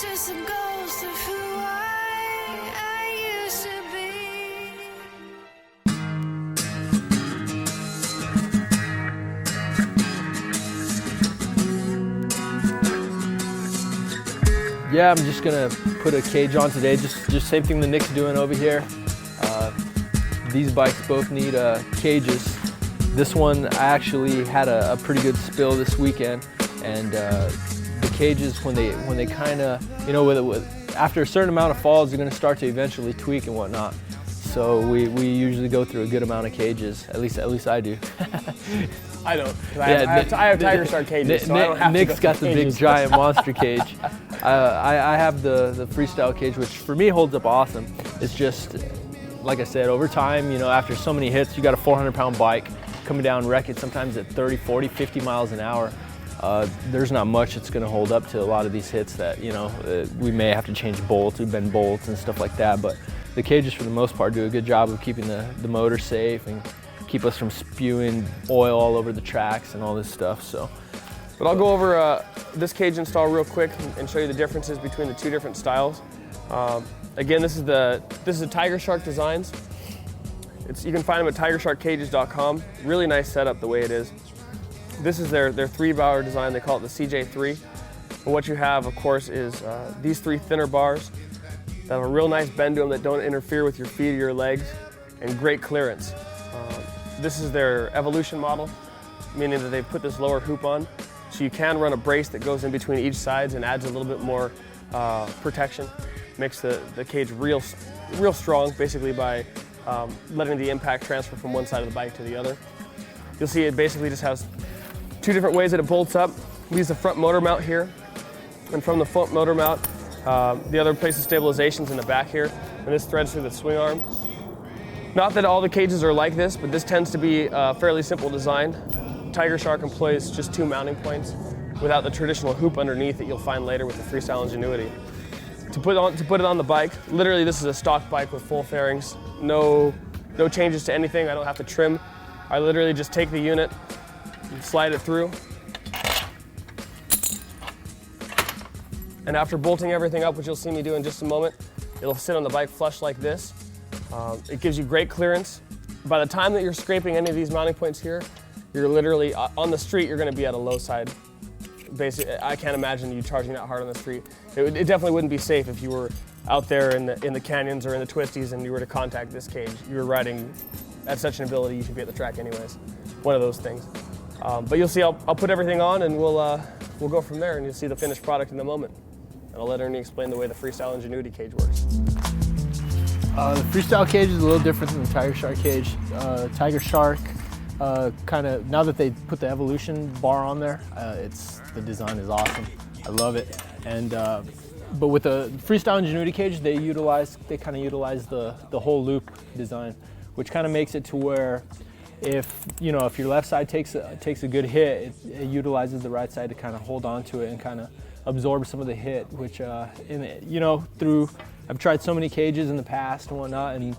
just a ghost of who I used to be. Yeah, I'm just gonna put a cage on today. Just same thing the Nick's doing over here. These bikes both need cages. This one, I actually had a pretty good spill this weekend, and the cages, when they kind of, you know, after a certain amount of falls, they're going to start to eventually tweak and whatnot. So we usually go through a good amount of cages. At least I do. I don't. I have Tiger Shark cages, so I don't have Nick's to got the big giant monster cage. I have the freestyle cage, which for me holds up awesome. It's just, like I said, over time, you know, after so many hits, you got a 400-pound bike coming down wreck it sometimes at 30, 40, 50 miles an hour. There's not much that's going to hold up to a lot of these hits that, you know, we may have to change bolts, we bend bolts and stuff like that, but the cages for the most part do a good job of keeping the motor safe and keep us from spewing oil all over the tracks and all this stuff. So, but I'll go over this cage install real quick and show you the differences between the two different styles. Again, this is the Tiger Shark designs. You can find them at tigersharkcages.com. Really nice setup the way it is. This is their 3-bar design. They call it the CJ3. And what you have, of course, is these 3 thinner bars that have a real nice bend to them that don't interfere with your feet or your legs, and great clearance. This is their Evolution model, meaning that they put this lower hoop on, so you can run a brace that goes in between each sides and adds a little bit more protection. Makes the cage real strong, basically by letting the impact transfer from one side of the bike to the other. You'll see it basically just has 2 different ways that it bolts up. We use the front motor mount here, and from the front motor mount, the other place of stabilization is in the back here, and this threads through the swing arm. Not that all the cages are like this, but this tends to be a fairly simple design. Tiger Shark employs just 2 mounting points without the traditional hoop underneath that you'll find later with the Freestyle Ingenuity. To put it on the bike, literally this is a stock bike with full fairings, no changes to anything. I don't have to trim. I literally just take the unit and slide it through. And after bolting everything up, which you'll see me do in just a moment, it'll sit on the bike flush like this. It gives you great clearance. By the time that you're scraping any of these mounting points here, you're literally, on the street, you're gonna be at a low side. Basically, I can't imagine you charging that hard on the street. It definitely wouldn't be safe if you were out there in the canyons or in the twisties and you were to contact this cage. You were riding at such an ability, you should be at the track anyways. One of those things. But you'll see, I'll put everything on and we'll go from there, and you'll see the finished product in a moment. And I'll let Ernie explain the way the Freestyle Ingenuity cage works. The freestyle cage is a little different than the Tiger Shark cage. Tiger Shark, kind of, now that they put the Evolution bar on there, the design is awesome. I love it. And but with the Freestyle Ingenuity cage, they kind of utilize the whole loop design, which kind of makes it to where if your left side takes a good hit, it utilizes the right side to kind of hold on to it and kind of absorb some of the hit, which I've tried so many cages in the past and whatnot, and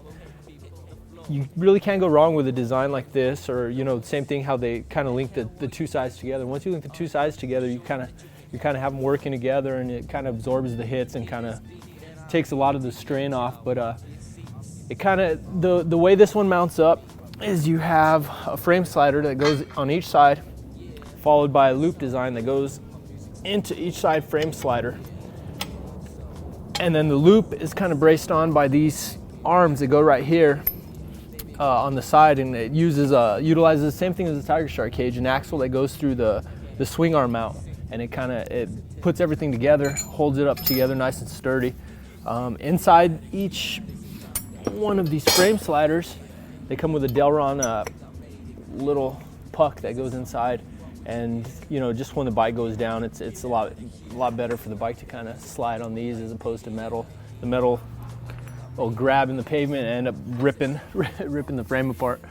you really can't go wrong with a design like this, or same thing how they kind of link the 2 sides together. Once you link the 2 sides together, you kind of have them working together, and it kind of absorbs the hits and kind of takes a lot of the strain off. But it kind of, the way this one mounts up is you have a frame slider that goes on each side, followed by a loop design that goes into each side frame slider. And then the loop is kind of braced on by these arms that go right here on the side, and it utilizes the same thing as the Tiger Shark cage, an axle that goes through the swing arm mount, and it puts everything together, holds it up together nice and sturdy. Inside each one of these frame sliders, they come with a Delron little puck that goes inside, and just when the bike goes down, it's a lot better for the bike to kind of slide on these as opposed to metal. The metal will grab in the pavement and end up ripping the frame apart.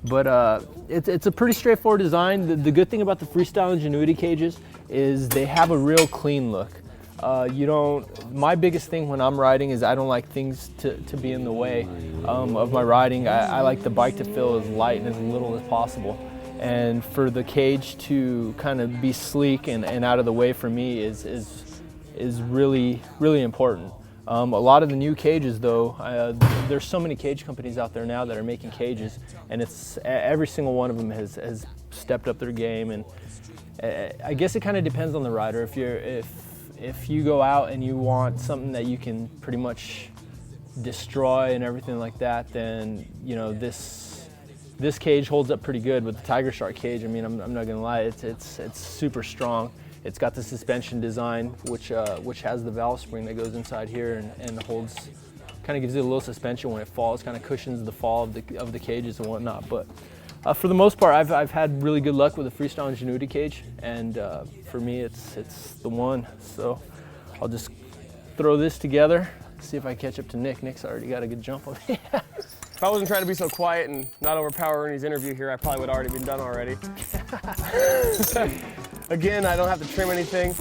But it's a pretty straightforward design. The good thing about the Freestyle Ingenuity cages is they have a real clean look. My biggest thing when I'm riding is I don't like things to be in the way of my riding. I like the bike to feel as light and as little as possible. And for the cage to kind of be sleek and out of the way for me is is really, really important. A lot of the new cages though, there's so many cage companies out there now that are making cages, and it's every single one of them has stepped up their game. And I guess it kind of depends on the rider. If you go out and you want something that you can pretty much destroy and everything like that, then you know this cage holds up pretty good. With the Tiger Shark cage, I mean, I'm not gonna lie, it's super strong. It's got the suspension design, which has the valve spring that goes inside here and holds, kind of gives it a little suspension when it falls, kind of cushions the fall of the cages and whatnot. But for the most part, I've had really good luck with the Freestyle Ingenuity cage, and for me, it's the one. So I'll just throw this together, see if I catch up to Nick. Nick's already got a good jump on me. If I wasn't trying to be so quiet and not overpower Ernie's interview here, I probably would have already been done already. Again, I don't have to trim anything.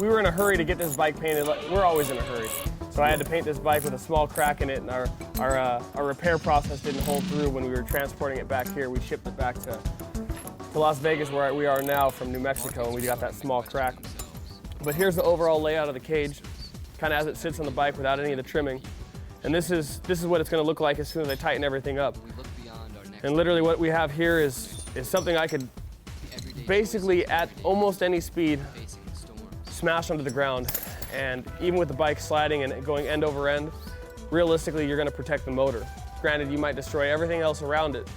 We were in a hurry to get this bike painted. We're always in a hurry. So I had to paint this bike with a small crack in it, and our repair process didn't hold through when we were transporting it back here. We shipped it back to Las Vegas, where we are now, from New Mexico, and we got that small crack. But here's the overall layout of the cage, kind of as it sits on the bike without any of the trimming. And this is what it's going to look like as soon as I tighten everything up. And literally what we have here is something I could basically at almost any speed smash onto the ground. And even with the bike sliding and going end over end, realistically you're going to protect the motor. Granted, you might destroy everything else around it,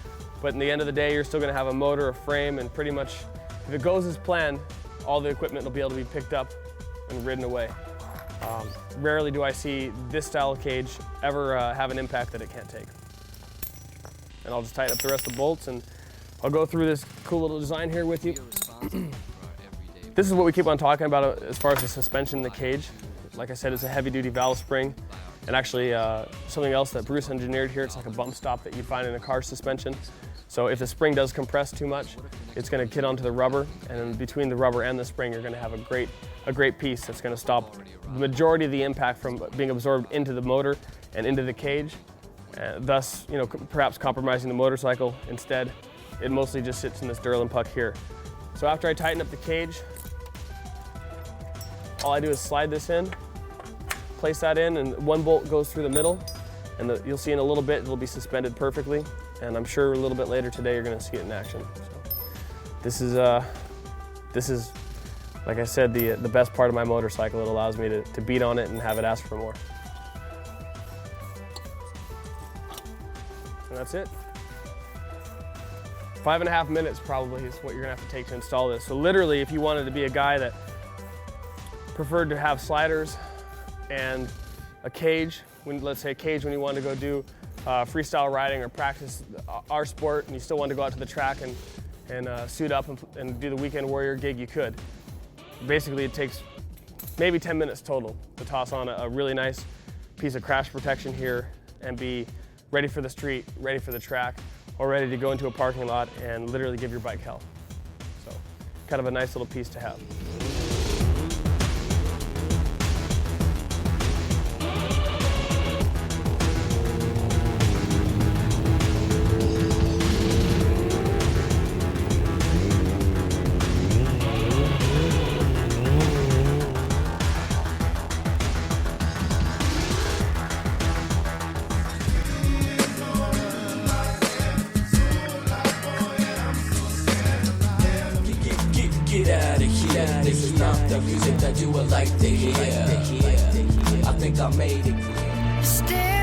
but in the end of the day you're still going to have a motor, a frame, and pretty much if it goes as planned, all the equipment will be able to be picked up and ridden away. Rarely do I see this style of cage ever have an impact that it can't take. And I'll just tighten up the rest of the bolts, and I'll go through this cool little design here with you. This is what we keep on talking about as far as the suspension in the cage. Like I said, it's a heavy-duty valve spring, and actually something else that Bruce engineered here, it's like a bump stop that you'd find in a car suspension. So if the spring does compress too much, it's going to get onto the rubber, and between the rubber and the spring, you're going to have a great piece that's going to stop the majority of the impact from being absorbed into the motor and into the cage, thus, you know, perhaps compromising the motorcycle. Instead, it mostly just sits in this Durlin puck here. So after I tighten up the cage, all I do is slide this in, place that in, and one bolt goes through the middle, and you'll see in a little bit it'll be suspended perfectly. And I'm sure a little bit later today you're going to see it in action. So this is, like I said, the best part of my motorcycle. It allows me to beat on it and have it ask for more. And that's it. 5.5 minutes probably is what you're going to have to take to install this. So literally, if you wanted to be a guy that preferred to have sliders and a cage, let's say a cage when you want to go do freestyle riding or practice our sport, and you still want to go out to the track and suit up and do the weekend warrior gig, you could. Basically, it takes maybe 10 minutes total to toss on a really nice piece of crash protection here and be ready for the street, ready for the track, or ready to go into a parking lot and literally give your bike hell. So, kind of a nice little piece to have. Get out of here, this is not the music that you would like to hear. I think I made it clear. Stay